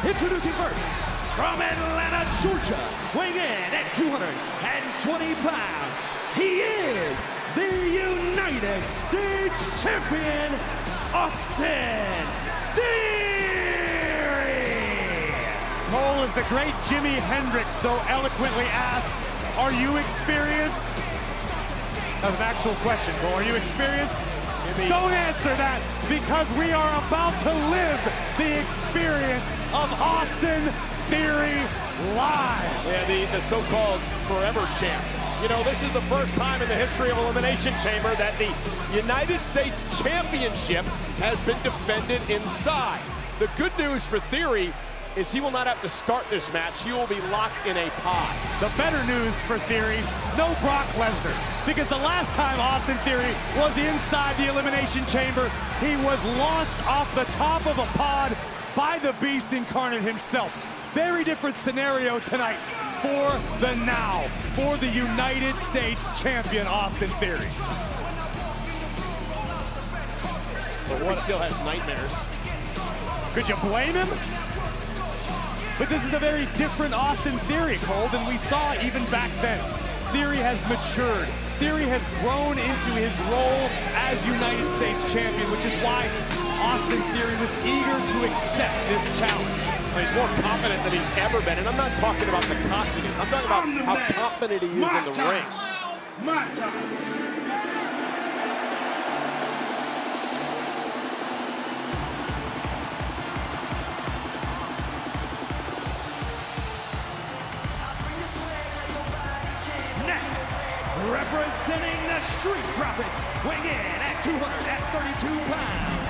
Introducing first, from Atlanta, Georgia, weighing in at 220 pounds, he is the United States Champion, Austin Theory! Cole, as the great Jimi Hendrix so eloquently asked, are you experienced? That was an actual question, Cole. Are you experienced? Don't answer that, because we are about to live the experience of Austin Theory live. Yeah, the so-called forever champ. You know, this is the first time in the history of Elimination Chamber that the United States Championship has been defended inside. The good news for Theory is he will not have to start this match. He will be locked in a pod. The better news for Theory, no Brock Lesnar. Because the last time Austin Theory was inside the Elimination Chamber, he was launched off the top of a pod by the Beast Incarnate himself. Very different scenario tonight for the now, for the United States Champion, Austin Theory. But he still has nightmares. Could you blame him? But this is a very different Austin Theory, Cole, than we saw even back then. Theory has matured. Theory has grown into his role as United States Champion, which is why Austin Theory was eager to accept this challenge. He's more confident than he's ever been, and I'm not talking about the cockiness. I'm talking about how confident he is in the ring. My time. Representing the Street Profits, weighing in at 232 pounds,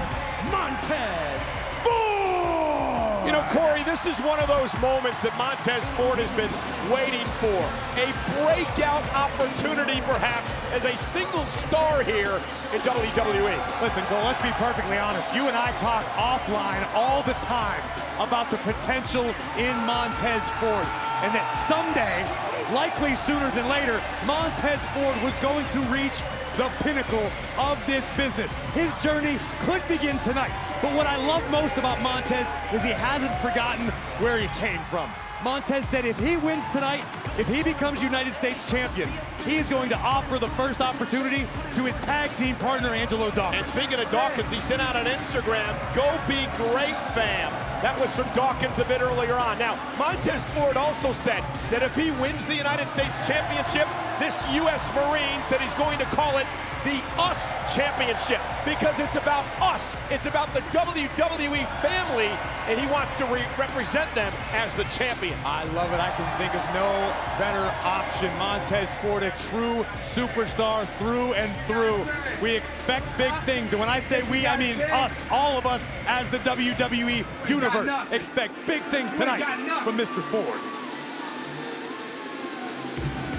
Montez Ford! You know, Corey, this is one of those moments that Montez Ford has been waiting for. A breakout opportunity, perhaps, as a single star here in WWE. Listen, Cole, let's be perfectly honest. You and I talk offline all the time about the potential in Montez Ford, and that someday, likely sooner than later, Montez Ford was going to reach the pinnacle of this business. His journey could begin tonight, but what I love most about Montez is he hasn't forgotten where he came from. Montez said if he wins tonight, if he becomes United States Champion, he is going to offer the first opportunity to his tag team partner, Angelo Dawkins. And speaking of Dawkins, he sent out on Instagram, "Go be great, fam." That was from Dawkins a bit earlier on. Now, Montez Ford also said that if he wins the United States Championship, this U.S. Marines, that he's going to call it the US Championship, because it's about us. It's about the WWE family, and he wants to represent them as the champion. I love it. I can think of no better option. Montez Ford, a true superstar through and through. We expect big things, and when I say we, I mean us, all of us as the WWE Universe expect big things tonight from Mr. Ford.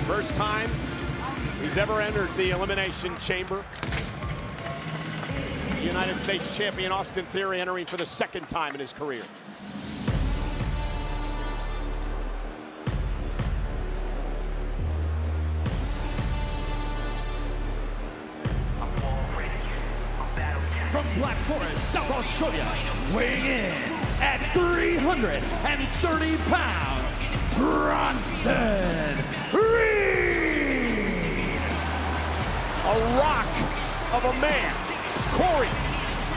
First time he's ever entered the Elimination Chamber. The United States Champion Austin Theory entering for the second time in his career. From Black Forest, South Australia, weighing in at 330 pounds, Bronson Reed! A rock of a man. Corey,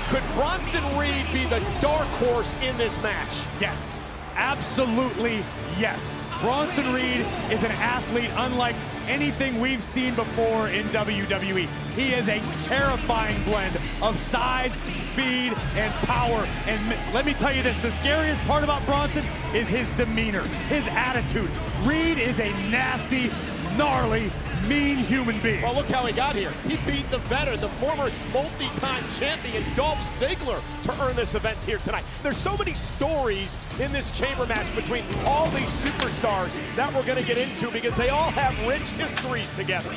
could Bronson Reed be the dark horse in this match? Yes, absolutely yes. Bronson Reed is an athlete unlike anything we've seen before in WWE. He is a terrifying blend of size, speed, and power. And let me tell you this, the scariest part about Bronson is his demeanor, his attitude. Reed is a nasty, gnarly, mean human being. Well, look how he got here. He beat the veteran, the former multi-time champion Dolph Ziggler, to earn this event here tonight. There's so many stories in this chamber match between all these superstars that we're going to get into, because they all have rich histories together.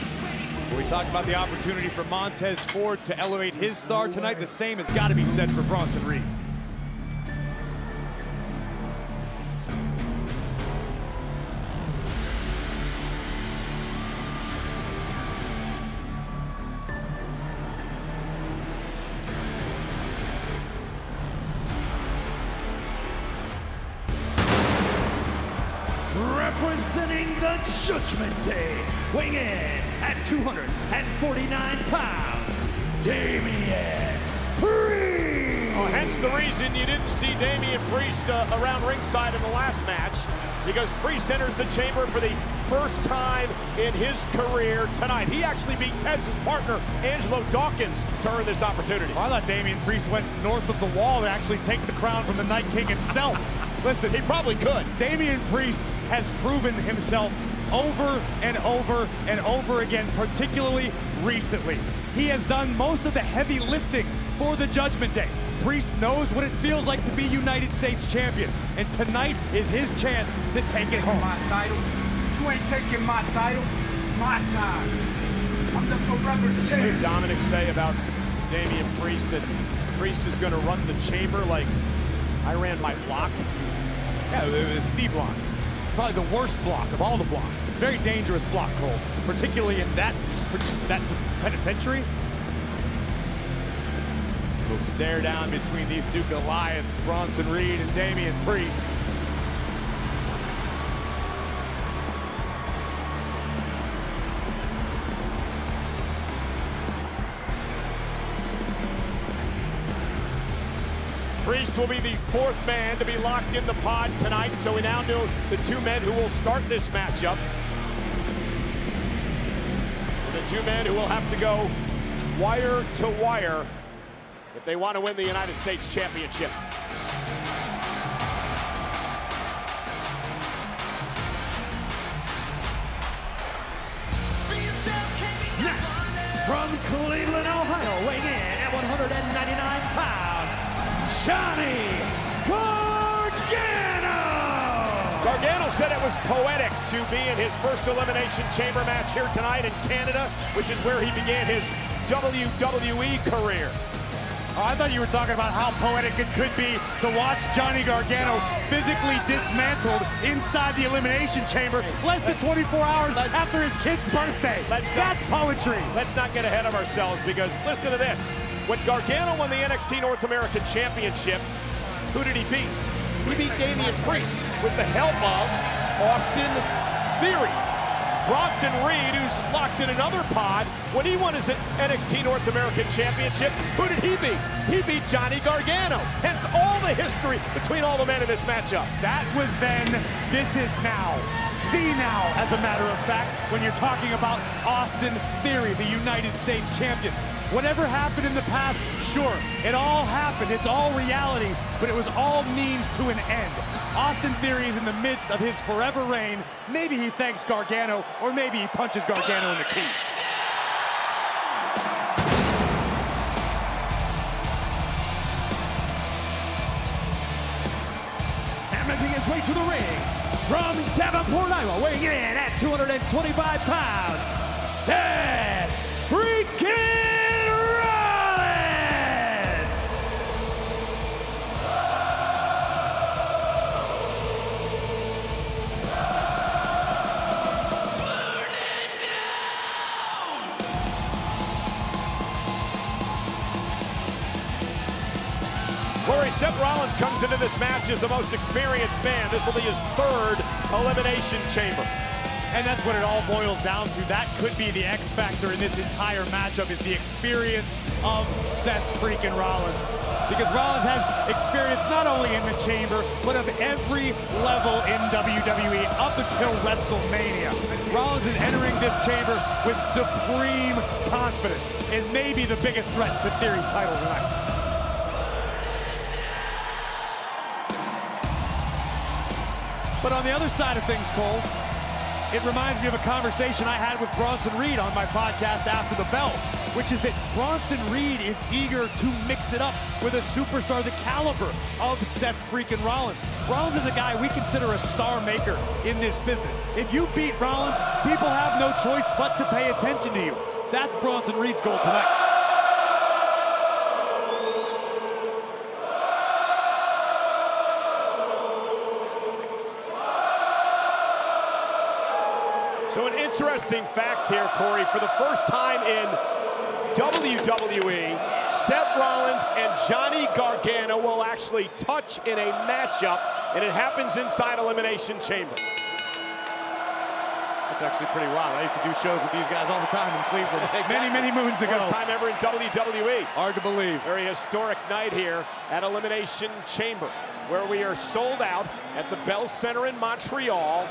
We talk about the opportunity for Montez Ford to elevate his star tonight. The same has got to be said for Bronson Reed. defending the Judgment Day, weighing in at 249 pounds, Damian Priest. Oh, hence the reason you didn't see Damian Priest around ringside in the last match, because Priest enters the chamber for the first time in his career tonight. He actually beat Tez's partner, Angelo Dawkins, to earn this opportunity. I thought Damian Priest went north of the wall to actually take the crown from the Night King himself. Listen, He probably could. Damian Priest has proven himself over and over and over again, particularly recently. He has done most of the heavy lifting for the Judgment Day. Priest knows what it feels like to be United States champion, and tonight is his chance to take it home. My title? You ain't taking my title. My time. I'm the forever What champ. did Dominic say about Damian Priest, that Priest is going to run the chamber like I ran my block? Yeah, it was C block. Probably the worst block of all the blocks. Very dangerous block, Cole, particularly in that penitentiary. We'll stare down between these two Goliaths, Bronson Reed and Damian Priest. Priest will be the fourth man to be locked in the pod tonight, so we now know the two men who will start this matchup. The two men who will have to go wire to wire if they want to win the United States Championship. Next, from Cleveland, Ohio, weighing in at 199 pounds, Johnny Gargano. Gargano said it was poetic to be in his first Elimination Chamber match here tonight in Canada, which is where he began his WWE career. Oh, I thought you were talking about how poetic it could be to watch Johnny Gargano physically dismantled inside the Elimination Chamber less than 24 hours after his kid's birthday. That's poetry. Let's not get ahead of ourselves, because listen to this. When Gargano won the NXT North American Championship, who did he beat? He beat Damian Priest with the help of Austin Theory. Bronson Reed, who's locked in another pod, when he won his NXT North American Championship, who did he beat? He beat Johnny Gargano. Hence all the history between all the men in this matchup. That was then, this is now. The now, as a matter of fact, when you're talking about Austin Theory, the United States champion. Whatever happened in the past, sure, it all happened, it's all reality, but it was all means to an end. Austin Theory is in the midst of his forever reign. Maybe he thanks Gargano, or maybe he punches Gargano in the teeth. And making his way to the ring, from Davenport, Iowa, weighing in at 225 pounds, Seth freaking Rollins! Corey, Seth Rollins comes into this match as the most experienced man. This will be his third Elimination Chamber. And that's what it all boils down to. That could be the X factor in this entire matchup, is the experience of Seth freaking Rollins. Because Rollins has experience not only in the chamber, but of every level in WWE up until WrestleMania. Rollins is entering this chamber with supreme confidence and maybe the biggest threat to Theory's title tonight. But on the other side of things, Cole, it reminds me of a conversation I had with Bronson Reed on my podcast After the Bell, which is that Bronson Reed is eager to mix it up with a superstar the caliber of Seth freaking Rollins. Rollins is a guy we consider a star maker in this business. If you beat Rollins, people have no choice but to pay attention to you. That's Bronson Reed's goal tonight. So an interesting fact here, Corey. For the first time in WWE, Seth Rollins and Johnny Gargano will actually touch in a matchup, and it happens inside Elimination Chamber. That's actually pretty wild. I used to do shows with these guys all the time in Cleveland many moons ago. First time ever in WWE. Hard to believe. Very historic night here at Elimination Chamber, where we are sold out at the Bell Center in Montreal.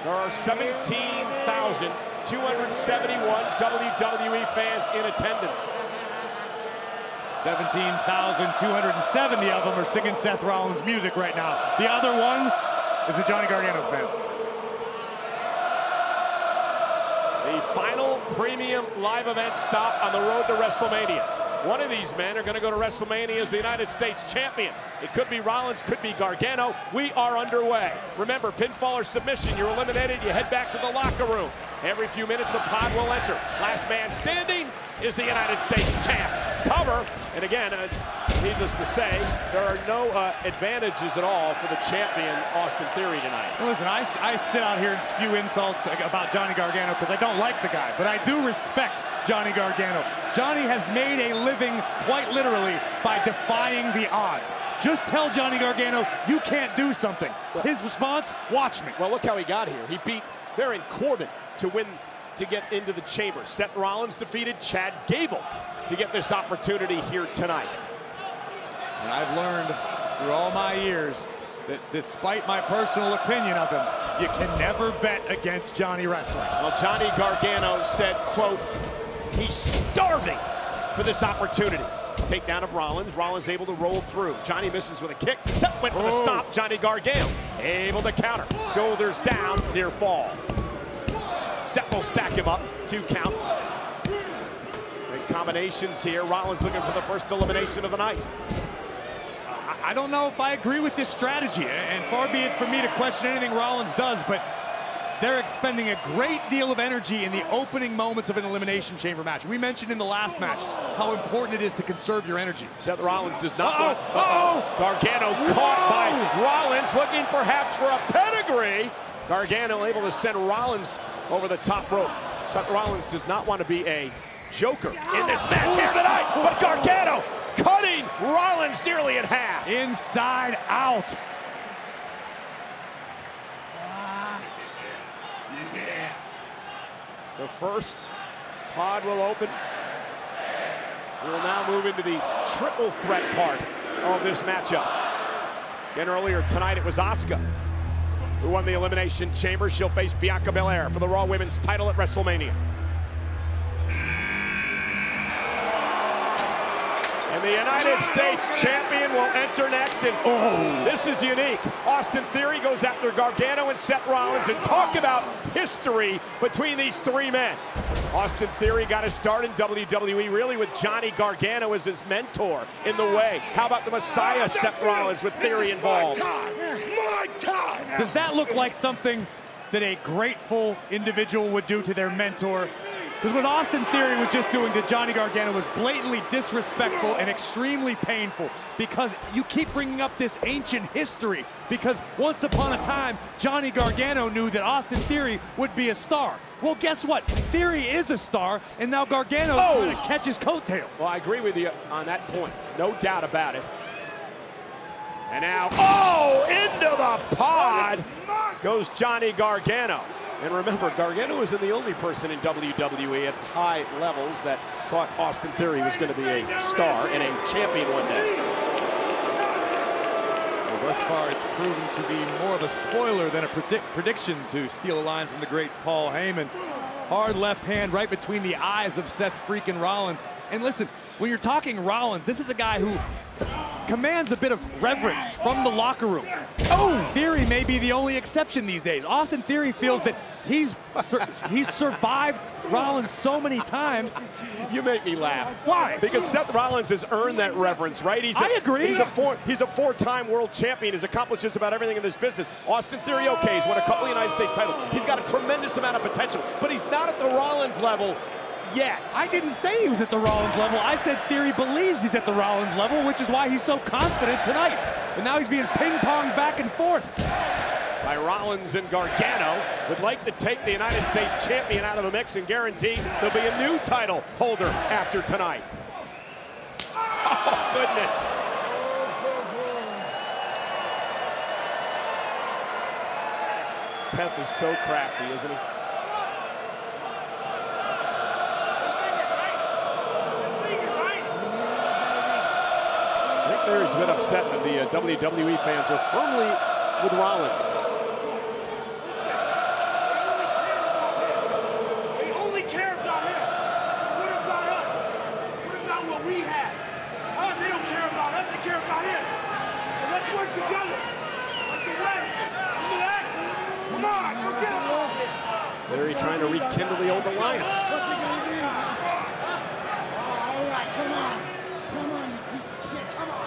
There are 17,271 WWE fans in attendance. 17,270 of them are singing Seth Rollins music right now. The other one is a Johnny Gargano fan. The final premium live event stop on the road to WrestleMania. One of these men are going to go to WrestleMania as the United States champion. It could be Rollins, could be Gargano. We are underway. Remember, pinfall or submission, you're eliminated, you head back to the locker room. Every few minutes, a pod will enter. Last man standing is the United States champ. Cover, and again, needless to say, there are no advantages at all for the champion, Austin Theory, tonight. Well, listen, I sit out here and spew insults about Johnny Gargano because I don't like the guy, but I do respect Johnny Gargano. Johnny has made a living, quite literally, by defying the odds. Just tell Johnny Gargano you can't do something. His response, watch me. Well, look how he got here. He beat Baron Corbin to win, to get into the chamber. Seth Rollins defeated Chad Gable to get this opportunity here tonight. And I've learned through all my years that despite my personal opinion of him, you can never bet against Johnny Wrestling. Well, Johnny Gargano said, quote, he's starving for this opportunity. Takedown of Rollins. Rollins able to roll through. Johnny misses with a kick. Seth went for the stop. Johnny Gargano able to counter. Shoulders down, near fall. Seth will stack him up. 2 count. Great combinations here. Rollins looking for the first elimination of the night. I don't know if I agree with this strategy, and far be it from me to question anything Rollins does, but they're expending a great deal of energy in the opening moments of an Elimination Chamber match. We mentioned in the last match how important it is to conserve your energy. Seth Rollins does not want... Gargano caught by Rollins, looking perhaps for a pedigree. Gargano able to send Rollins over the top rope. Seth Rollins does not want to be a joker in this match here tonight, but Gargano cutting Rollins nearly in half. Inside out. The first pod will open. We will now move into the triple threat part of this matchup. Again, earlier tonight it was Asuka who won the Elimination Chamber. She'll face Bianca Belair for the Raw Women's title at WrestleMania. And the United States champion will enter next, and this is unique. Austin Theory goes after Gargano and Seth Rollins, and talk about history between these 3 men. Austin Theory got his start in WWE really with Johnny Gargano as his mentor in the way. How about the Messiah, Seth Rollins, with Theory involved? My time! Does that look like something that a grateful individual would do to their mentor? Because what Austin Theory was just doing to Johnny Gargano was blatantly disrespectful and extremely painful, because you keep bringing up this ancient history, because once upon a time, Johnny Gargano knew that Austin Theory would be a star. Well, guess what? Theory is a star, and now Gargano's trying to catch his coattails. Well, I agree with you on that point. No doubt about it. And now, into the pod goes Johnny Gargano. And remember, Gargano isn't the only person in WWE at high levels that thought Austin Theory was going to be a star and a champion one day. Well, thus far, it's proven to be more of a spoiler than a prediction, to steal a line from the great Paul Heyman. Hard left hand right between the eyes of Seth freaking Rollins. And listen, when you're talking Rollins, this is a guy who commands a bit of reverence from the locker room. Theory may be the only exception these days. Austin Theory feels that he's survived Rollins so many times. You make me laugh. Why? Because Seth Rollins has earned that reverence, right? I agree. He's a four-time world champion. He's accomplished just about everything in this business. Austin Theory, okay, he's won a couple of United States titles. He's got a tremendous amount of potential, but he's not at the Rollins level yet. I didn't say he was at the Rollins level. I said Theory believes he's at the Rollins level, which is why he's so confident tonight. And now he's being ping-ponged back and forth. By Rollins, and Gargano would like to take the United States champion out of the mix and guarantee there'll be a new title holder after tonight. Oh, goodness. Seth is so crafty, isn't he? Taker's a bit upset that the WWE fans are firmly with Rollins. They only care about him. What about us? What about what we have? They don't care about us, they care about him. So let's work together. Like the way. Remember that? Come on, forget about it. Theory trying to rekindle the old alliance. What's it gonna be? All right, come on. Come on, you piece of shit, come on.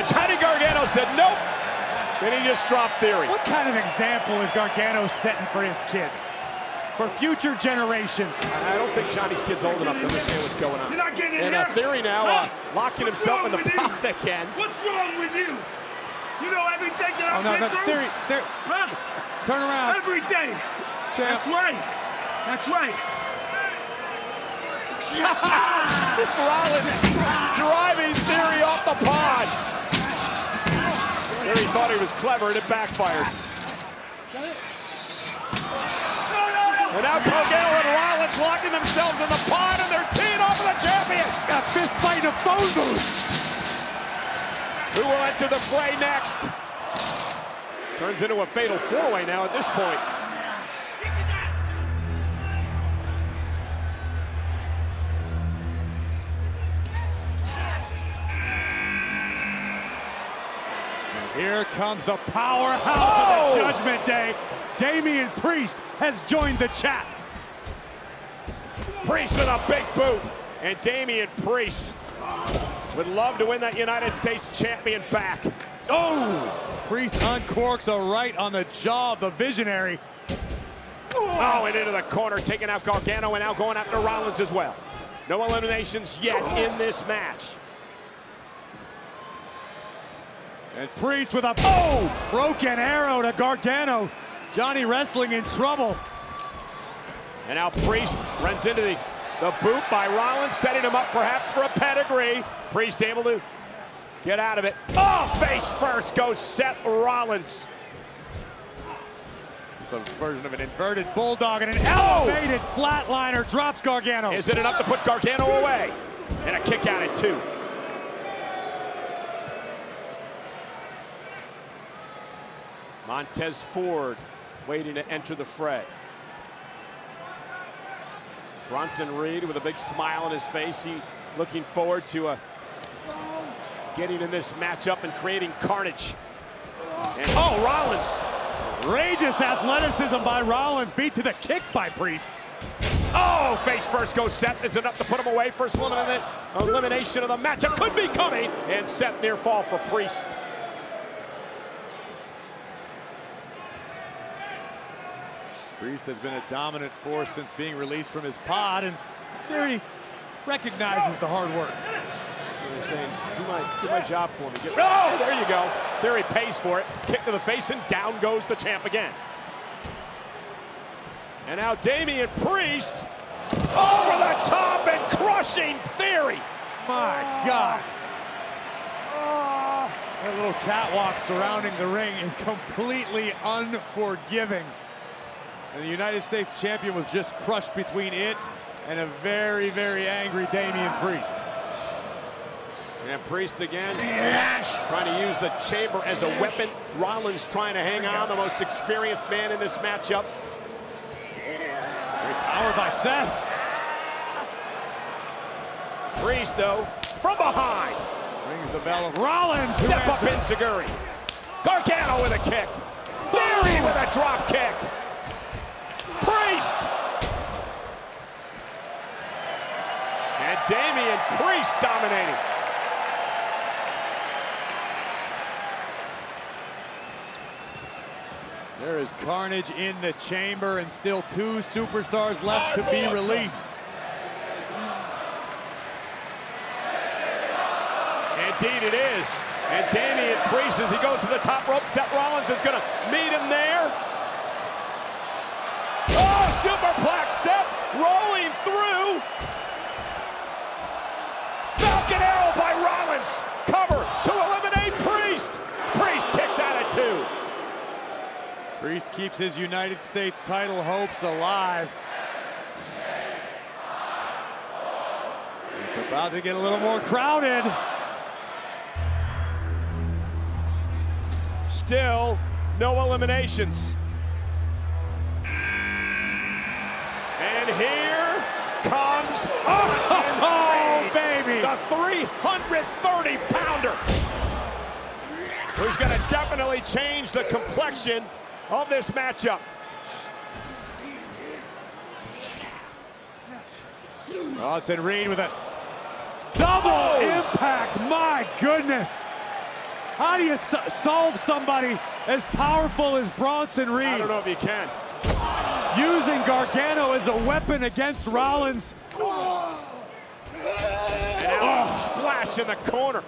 Johnny Gargano said nope. Then he just dropped Theory. What kind of example is Gargano setting for his kid? For future generations. I don't think Johnny's kid's old enough to understand what's going on. You're not getting in And here. Theory now locking What's himself in wrong the with you? pot again. What's wrong with you? You know everything that I've been through? Theory, Huh? turn around. Everything. Champ. That's right. That's right. Rollins driving Theory off the pod. Theory thought he was clever and it backfired. And now Gargano and Rollins locking themselves in the pod and they're teeing off of the champion. A fist fight in a phone booth. Who will enter the fray next? Turns into a fatal four-way now at this point. Here comes the powerhouse of the Judgment Day. Damian Priest has joined the chat. Priest with a big boot. And Damian Priest would love to win that United States champion back. Oh! Priest uncorks a right on the jaw of the Visionary. Oh, and into the corner, taking out Gargano and now going after Rollins as well. No eliminations yet in this match. And Priest with a broken arrow to Gargano. Johnny Wrestling in trouble. And now Priest runs into the boot by Rollins, setting him up perhaps for a pedigree. Priest able to get out of it. Oh, face first goes Seth Rollins. It's a version of an inverted bulldog and an elevated flatliner drops Gargano. Is it enough to put Gargano away? And a kick out at 2. Montez Ford waiting to enter the fray. Bronson Reed with a big smile on his face. He looking forward to getting in this matchup and creating carnage. And Rollins. Outrageous athleticism by Rollins, beat to the kick by Priest. Oh, face first goes Seth. Is enough to put him away. First elimination of the matchup could be coming. And Seth near fall for Priest. Priest has been a dominant force since being released from his pod, and Theory recognizes the hard work. They're saying, do my job for me. Oh, there you go. Theory pays for it. Kick to the face, and down goes the champ again. And now Damian Priest over the top and crushing Theory. My God. That little catwalk surrounding the ring is completely unforgiving. And the United States champion was just crushed between it and a very, very angry Damian Priest. And Priest again, trying to use the chamber as a weapon. Rollins trying to hang on, the most experienced man in this matchup. Powered by Seth. Priest, though, from behind. Rings the bell of Rollins. Step up in Zaguri. Gargano with a kick. Theory with a drop kick. Priest. And Damian Priest dominating. There is carnage in the chamber and still 2 superstars left to be released. Indeed it is. And Damian Priest, as he goes to the top rope, Seth Rollins is going to meet him there. Oh, superplex, Seth rolling through. Falcon arrow by Rollins. Cover to eliminate Priest. Priest kicks out at 2. Priest keeps his United States title hopes alive. It's about to get a little more crowded. still no eliminations. And here comes Oh, baby! the 330-pounder, who's going to definitely change the complexion of this matchup. Bronson Reed with a double impact. My goodness. How do you solve somebody as powerful as Bronson Reed? I don't know if you can. Using Gargano as a weapon against Rollins. And now splash in the corner.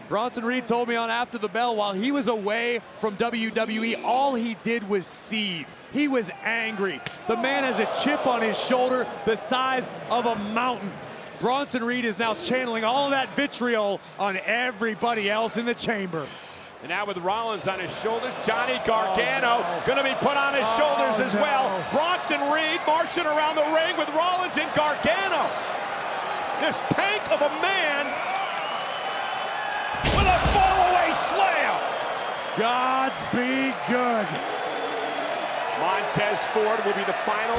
Bronson Reed told me on After the Bell, while he was away from WWE, all he did was seethe. He was angry. The man has a chip on his shoulder the size of a mountain. Bronson Reed is now channeling all of that vitriol on everybody else in the chamber. And now with Rollins on his shoulders, Johnny Gargano going to be put on his shoulders as well. Bronson Reed marching around the ring with Rollins and Gargano. This tank of a man with a fallaway slam. Gods be good. Montez Ford will be the final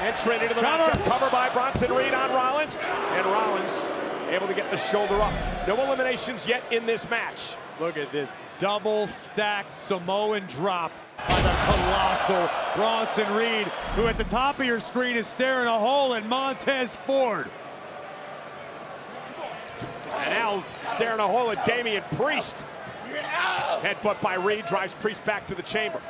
entrant into the matchup. Cover by Bronson Reed on Rollins. And Rollins able to get the shoulder up. No eliminations yet in this match. Look at this double-stacked Samoan drop by the colossal Bronson Reed, who at the top of your screen is staring a hole in Montez Ford. And now staring a hole at Damian Priest. Headbutt by Reed drives Priest back to the chamber.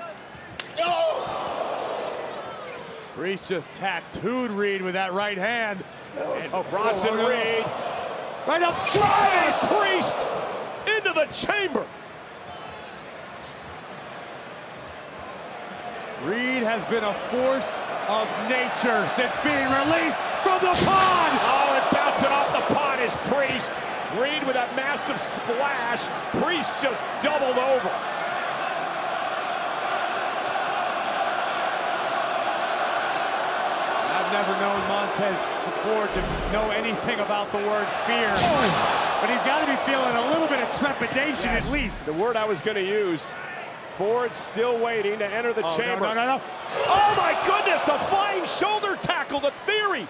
Priest just tattooed Reed with that right hand. And Bronson Reed. Right up. Drive Priest into the chamber. Reed has been a force of nature since being released from the pond. Oh, and bouncing off the pond is Priest. Reed with a massive splash. Priest just doubled over. I've never known Montez Ford to know anything about the word fear. But he's got to be feeling a little bit of trepidation at least. The word I was going to use. Ford still waiting to enter the chamber. No. Oh my goodness, the flying shoulder tackle, the Theory.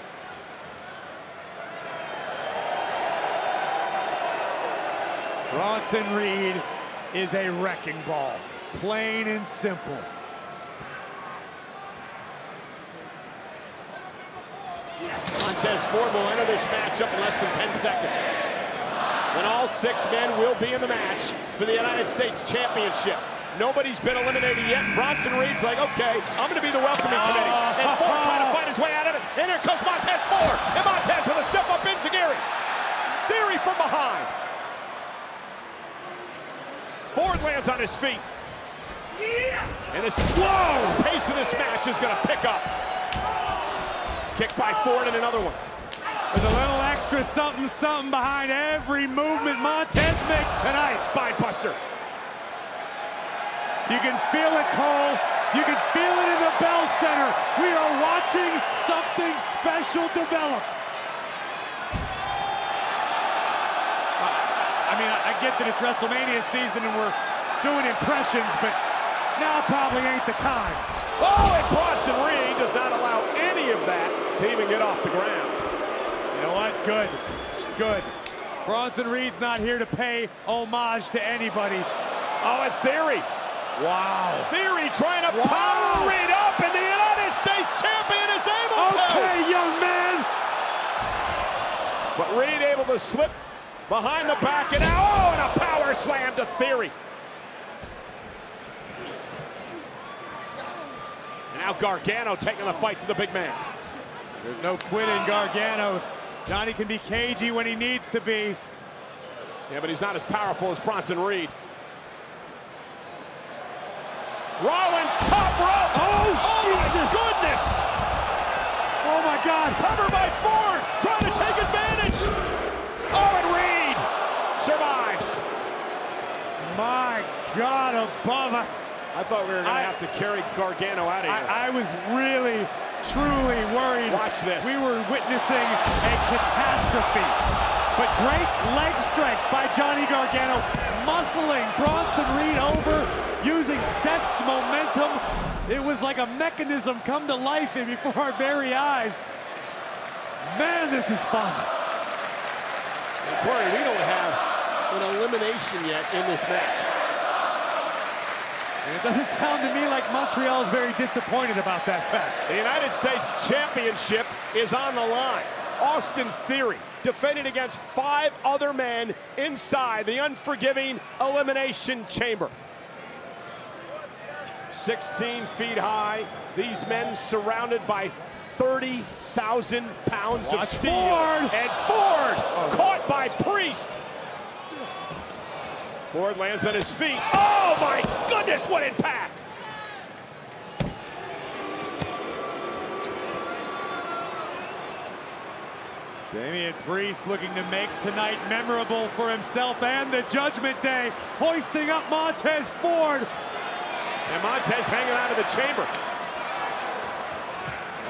Bronson Reed is a wrecking ball, plain and simple. Montez Ford will enter this matchup in less than 10 seconds. And all 6 men will be in the match for the United States Championship. Nobody's been eliminated yet. Bronson Reed's like, okay, I'm going to be the welcoming committee. And Ford trying to find his way out of it. And here comes Montez Ford. And Montez with a step up enziguri. Theory from behind. Ford lands on his feet. And this pace of this match is going to pick up. Kick by Ford and another one. There's a little extra something behind every movement Montez makes tonight. Spine buster. You can feel it, Cole. You can feel it in the Bell Center. We are watching something special develop. I mean, I get that it's WrestleMania season and we're doing impressions, but now probably ain't the time. Oh, and Bronson Reed does not allow any of that to even get off the ground. You know what? Good. Good. Bronson Reed's not here to pay homage to anybody. Oh, and Theory. Wow. Theory trying to power Reed up, and the United States champion is able to. Okay, young man. But Reed able to slip behind the back, and now, oh, and a power slam to Theory. And now Gargano taking the fight to the big man. There's no quitting Gargano. Johnny can be cagey when he needs to be. Yeah, but he's not as powerful as Bronson Reed. Rollins, top rope. Oh, Jesus. Goodness. Oh, my God. Cover by Ford, trying to take advantage. Oh, and Reed survives. My God, above. I thought we were going to have to carry Gargano out of here. I was really, truly worried. Watch this. We were witnessing a catastrophe. But great leg strength by Johnny Gargano, muscling Bronson Reed over, using Seth's momentum. It was like a mechanism come to life before our very eyes. Man, this is fun. And Corey, we don't have an elimination yet in this match. And it doesn't sound to me like Montreal is very disappointed about that fact. The United States Championship is on the line. Austin Theory defended against 5 other men inside the unforgiving Elimination Chamber. 16 feet high, these men surrounded by 30,000 pounds of steel. Ford. And Ford caught by Priest. Ford lands on his feet. Oh my goodness, what impact! Damian Priest looking to make tonight memorable for himself and the Judgment Day, hoisting up Montez Ford. And Montez hanging out of the chamber.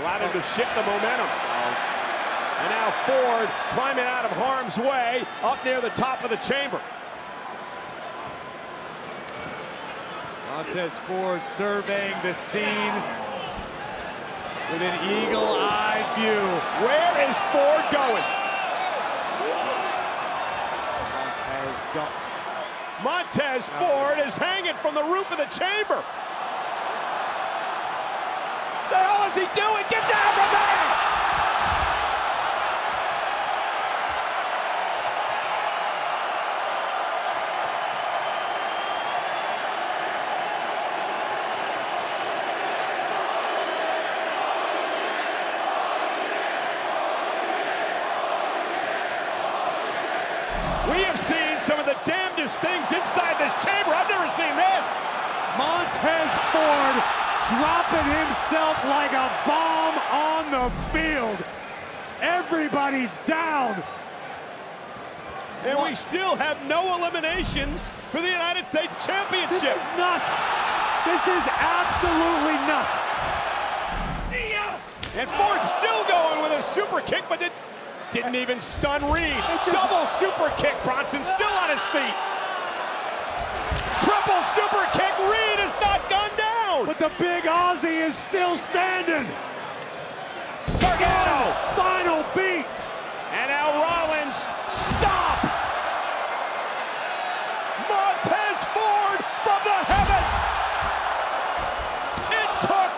Allowed him to shift the momentum. And now Ford climbing out of harm's way up near the top of the chamber. Montez Ford surveying the scene with an eagle-eyed view. Where is Ford going? Montez Ford is hanging from the roof of the chamber. The hell is he doing? Get down from there! We have seen some of the damnedest things inside this chamber. I've never seen this. Montez Ford dropping himself like a bomb on the field. Everybody's down. And we still have no eliminations for the United States Championship. This is nuts. This is absolutely nuts. And Ford's still going with a super kick, but it didn't even stun Reed. Double super kick. Bronson still on his feet. Triple super kick. Reed has not gone down. But the big Aussie is still standing. Gargano. Final beat. And now Rollins. Stop. Montez Ford from the heavens. It took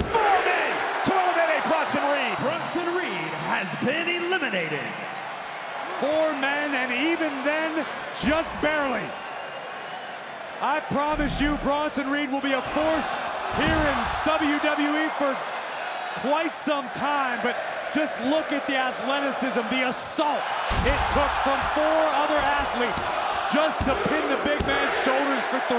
4 men to eliminate Bronson Reed. Bronson Reed has been eliminated. 4 men, and even then, just barely. I promise you, Bronson Reed will be a force here in WWE for quite some time, but just look at the athleticism, the assault it took from 4 other athletes just to pin the big man's shoulders for 3.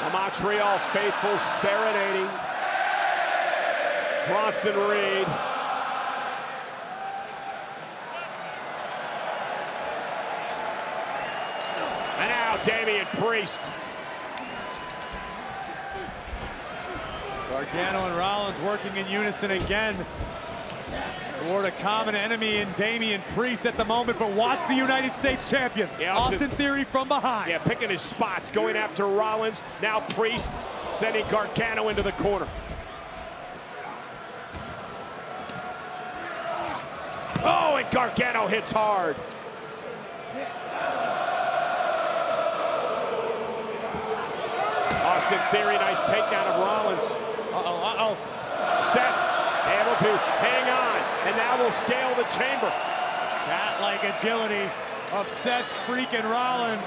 The Montreal faithful serenading Bronson Reed. And now Damian Priest. Gargano and Rollins working in unison again toward a common enemy in Damian Priest at the moment, but watch the United States champion, Austin Theory from behind. Yeah, picking his spots, going after Rollins. Now Priest sending Gargano into the corner. Oh, and Gargano hits hard. Austin Theory, nice takedown of Rollins. Seth able to hang on, and now will scale the chamber. Cat-like agility of Seth freaking Rollins.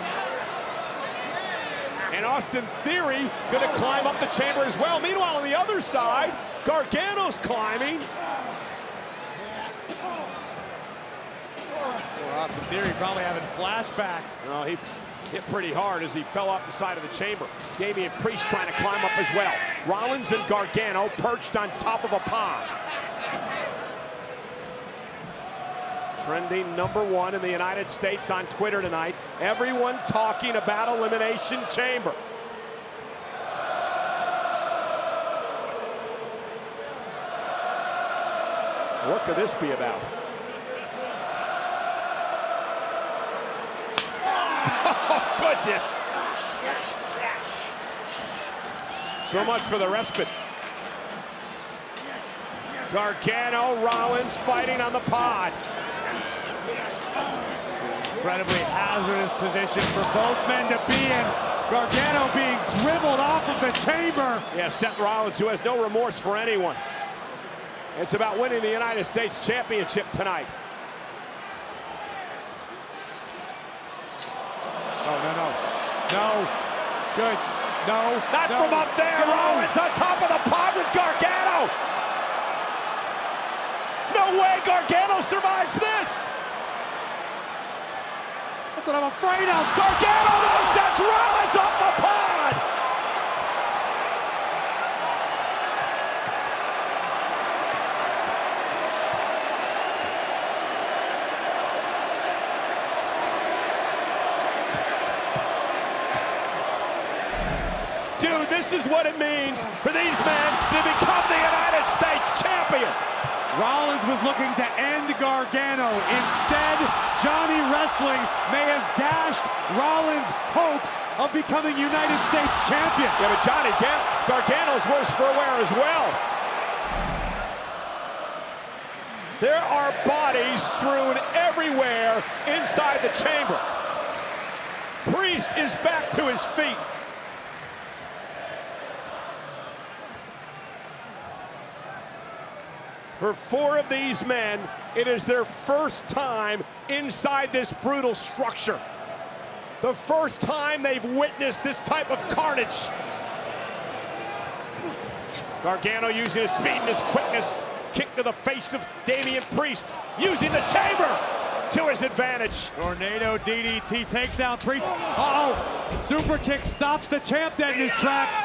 And Austin Theory gonna climb up the chamber as well. Meanwhile, on the other side, Gargano's climbing. Well, Austin Theory probably having flashbacks. Well, he hit pretty hard as he fell off the side of the chamber. Damian Priest trying to climb up as well. Rollins and Gargano perched on top of a pond. Trending #1 in the United States on Twitter tonight. Everyone talking about Elimination Chamber. What could this be about? Oh, goodness. So much for the respite. Gargano, Rollins fighting on the pod. Incredibly hazardous position for both men to be in. Gargano being dribbled off of the chamber. Yeah, Seth Rollins, who has no remorse for anyone. It's about winning the United States Championship tonight. Oh, no. No. Good. No. Not no. from up there. No. Rollins on top of the pod with Gargano. No way Gargano survives this. That's what I'm afraid of. Gargano now sets Rollins off the pod. Dude, this is what it means for these men to become the United States champion. Rollins was looking to end Gargano. Instead, Johnny Wrestling may have dashed Rollins' hopes of becoming United States champion. Yeah, but Johnny Gargano's worse for wear as well. There are bodies strewn everywhere inside the chamber. Priest is back to his feet. For 4 of these men, it is their first time inside this brutal structure. The first time they've witnessed this type of carnage. Gargano using his speed and his quickness. Kick to the face of Damian Priest, using the chamber to his advantage. Tornado DDT takes down Priest. Uh-oh, super kick stops the champ dead in his tracks.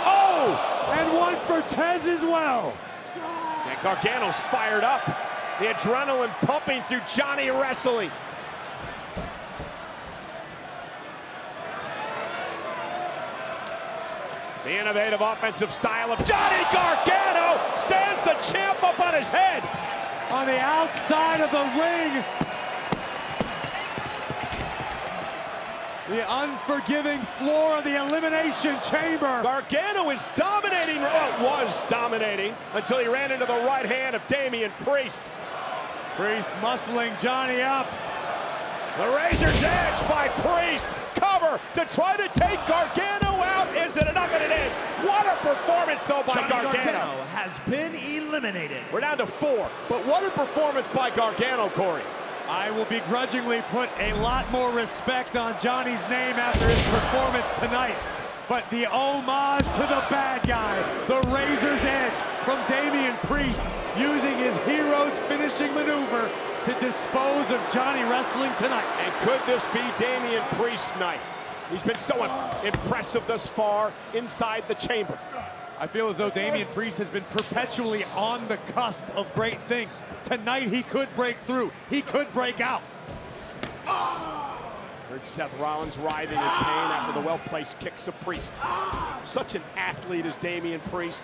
Oh! And one for Tez as well. And Gargano's fired up. The adrenaline pumping through Johnny Wrestling. The innovative offensive style of Johnny Gargano stands the champ up on his head. On the outside of the ring. The unforgiving floor of the Elimination Chamber. Gargano is dominating, was dominating, until he ran into the right hand of Damian Priest. Priest muscling Johnny up. The Razor's Edge by Priest. Cover to try to take Gargano out. Is it enough? And it is. What a performance, though, by Gargano. Has been eliminated. We're down to 4, but what a performance by Gargano, Corey. I will begrudgingly put a lot more respect on Johnny's name after his performance tonight. But the homage to the bad guy, the Razor's Edge from Damian Priest, using his hero's finishing maneuver to dispose of Johnny Wrestling tonight. And could this be Damian Priest's night? He's been so impressive thus far inside the chamber. I feel as though Damian Priest has been perpetually on the cusp of great things. Tonight he could break through. He could break out. Heard Seth Rollins writhing in pain after the well-placed kicks of Priest. Such an athlete as Damian Priest.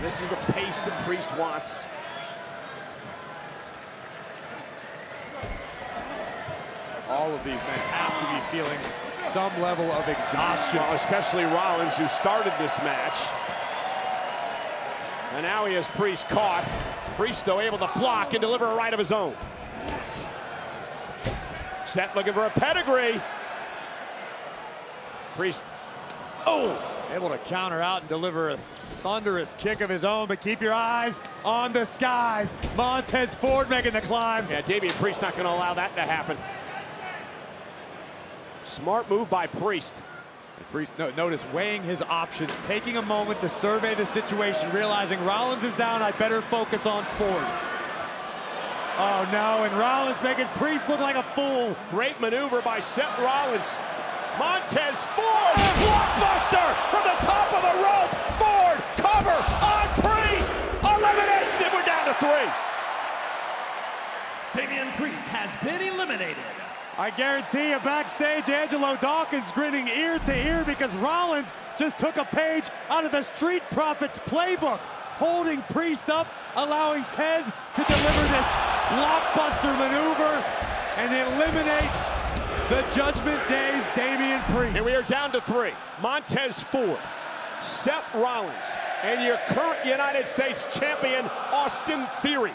This is the pace that Priest wants. All of these men have to be feeling some level of exhaustion. Well, especially Rollins, who started this match. And now he has Priest caught. Priest, though, able to block and deliver a right of his own. Seth looking for a pedigree. Priest, able to counter out and deliver a thunderous kick of his own, but keep your eyes on the skies. Montez Ford making the climb. Yeah, Damian Priest not going to allow that to happen. Smart move by Priest. Priest, notice, weighing his options, taking a moment to survey the situation, realizing Rollins is down, I better focus on Ford. Oh no, and Rollins making Priest look like a fool. Great maneuver by Seth Rollins. Montez Ford, blockbuster from the top of the rope. Ford, cover on Priest, eliminates him. We're down to 3. Damian Priest has been eliminated. I guarantee you backstage, Angelo Dawkins grinning ear to ear because Rollins just took a page out of the Street Profits playbook, holding Priest up, allowing Tez to deliver this blockbuster maneuver and eliminate the Judgment Day's Damian Priest. And we are down to 3. Montez Ford, Seth Rollins, and your current United States champion, Austin Theory.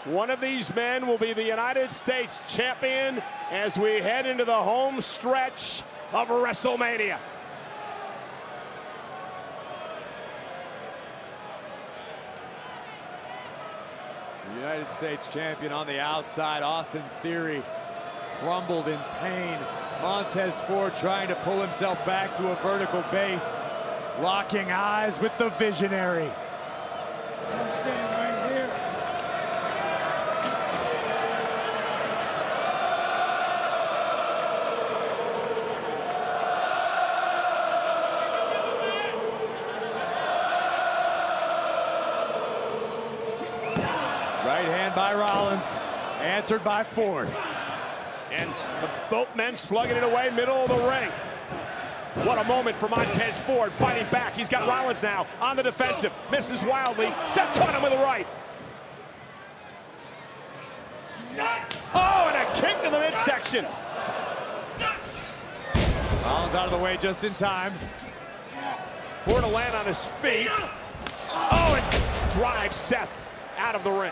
One of these men will be the United States champion as we head into the home stretch of WrestleMania. The United States champion on the outside, Austin Theory, crumbled in pain. Montez Ford trying to pull himself back to a vertical base, locking eyes with the Visionary. I'm standing right here. Right hand by Rollins, answered by Ford. And both men slugging it away, middle of the ring. What a moment for Montez Ford, fighting back. He's got Rollins now on the defensive. Misses wildly. Seth caught him with a right. Oh, and a kick to the midsection. Rollins out of the way just in time. Ford to land on his feet. Oh, and drives Seth out of the ring.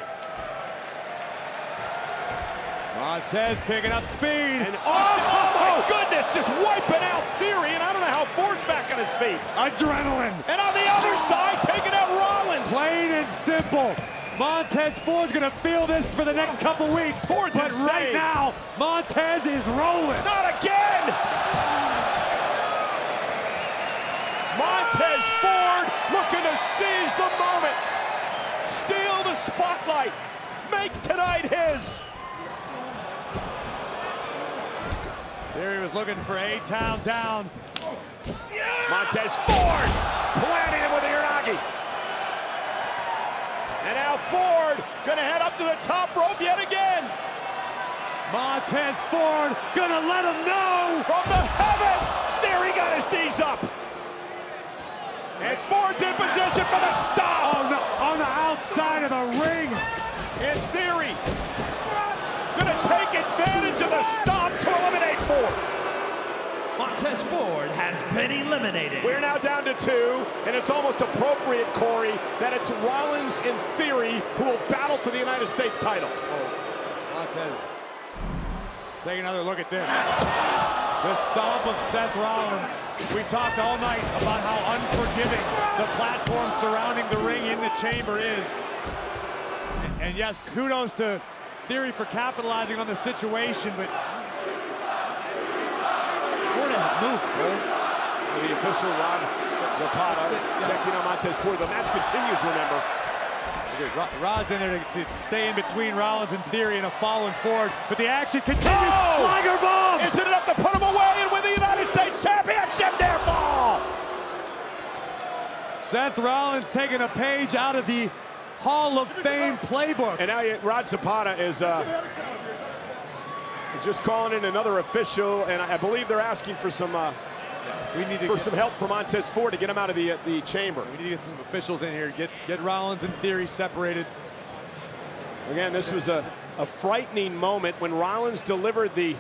Montez picking up speed. And Austin, oh my goodness, just wiping out Theory, and I don't know how Ford's back on his feet. Adrenaline. And on the other side, taking out Rollins. Plain and simple. Montez Ford's gonna feel this for the next couple weeks. Ford's but insane. right now, Montez is rolling. Not again! Montez Ford looking to seize the moment. Steal the spotlight. Make tonight his. Theory was looking for A-Town down. Montez Ford planting him with a Uranagi. And now Ford gonna head up to the top rope yet again. Montez Ford gonna let him know. From the heavens, Theory got his knees up. And Ford's in position for the stop. Oh, no, on the outside of the ring. And Theory gonna take advantage of the stomp to eliminate Ford. Montez Ford has been eliminated. We're now down to 2, and it's almost appropriate, Corey, that it's Rollins and Theory who will battle for the United States title. Montez, take another look at this. The stomp of Seth Rollins. We talked all night about how unforgiving the platform surrounding the ring in the chamber is. And yes, kudos to Theory for capitalizing on the situation, but Ford hasn't moved, Cole. The official, Rod Zapata, checking on Montez Ford. The match continues, remember. Rod's in there to stay in between Rollins and Theory in a falling Ford, but the action continues. Oh! Liger bomb! Is it enough to put him away and win the United States Championship? Near fall! Seth Rollins taking a page out of the Hall of Fame playbook. And now Rod Zapata is just calling in another official, and I believe they're asking for some some help for Montez Ford to get him out of the chamber. We need to get some officials in here. Get Rollins and Theory separated. Again, this was a frightening moment when Rollins delivered the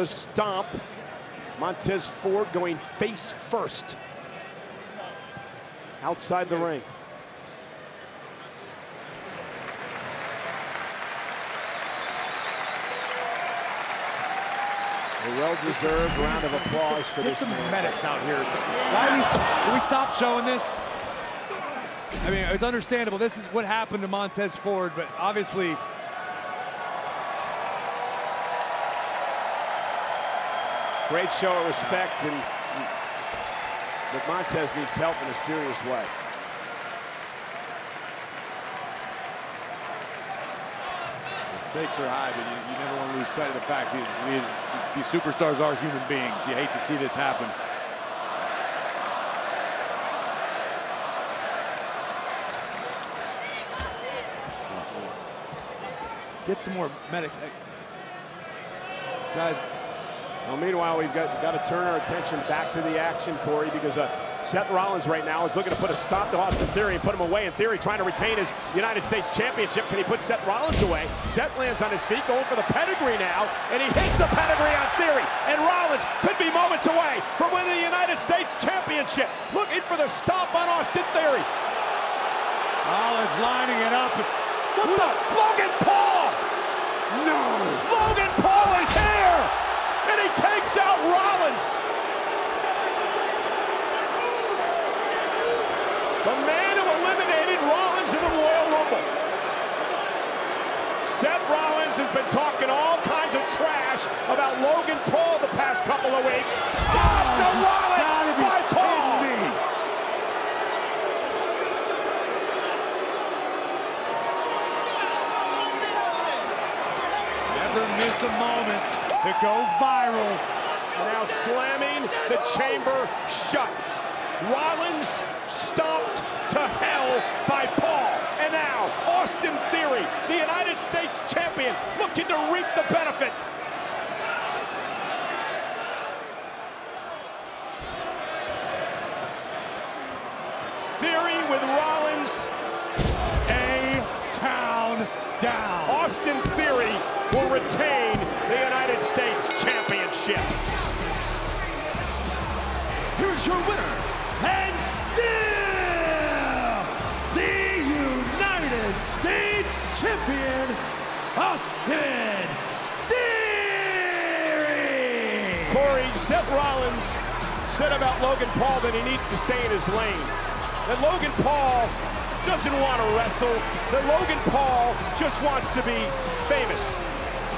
stomp. Montez Ford going face first outside the ring. A well-deserved round of applause for this man. man. Medics out here. Why do we stop showing this? I mean, it's understandable. This is what happened to Montez Ford, but obviously great show of respect, but Montez needs help in a serious way. the stakes are high, but you never want to lose sight of the fact that these superstars are human beings. You hate to see this happen. Get some more medics. Guys, well, meanwhile, we've got to turn our attention back to the action, Corey, because Seth Rollins right now is looking to put a stop to Austin Theory and put him away. And Theory trying to retain his United States Championship. Can he put Seth Rollins away? Seth lands on his feet, going for the pedigree now, and he hits the pedigree on Theory. And Rollins could be moments away from winning the United States Championship. Looking for the stop on Austin Theory. Rollins lining it up. What the? Logan Paul! No! Logan Paul is here! And he takes out Rollins! The man who eliminated Rollins in the Royal Rumble. Seth Rollins has been talking all kinds of trash about Logan Paul the past couple of weeks. Stop to Rollins by Paul! Never miss a moment to go viral. Now slamming the chamber shut. Rollins stomped to hell by Paul. And now Austin Theory, the United States champion, looking to reap the benefit. Theory with Rollins. A-town down. Austin Theory will retain the United States Championship. Here's your winner, and still the United States Champion, Austin Theory! Corey, Seth Rollins said about Logan Paul that he needs to stay in his lane. That Logan Paul doesn't want to wrestle. That Logan Paul just wants to be famous.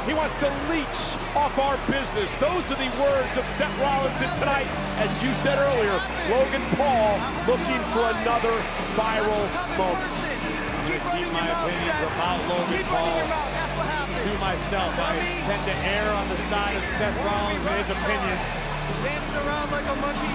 He wants to leech off our business. Those are the words of Seth Rollins. And tonight, as you said earlier, Logan Paul looking for another viral moment. I'm going to keep my opinions about Logan Paul to myself. I tend to err on the side of Seth Rollins and his opinion. Dancing around like a monkey.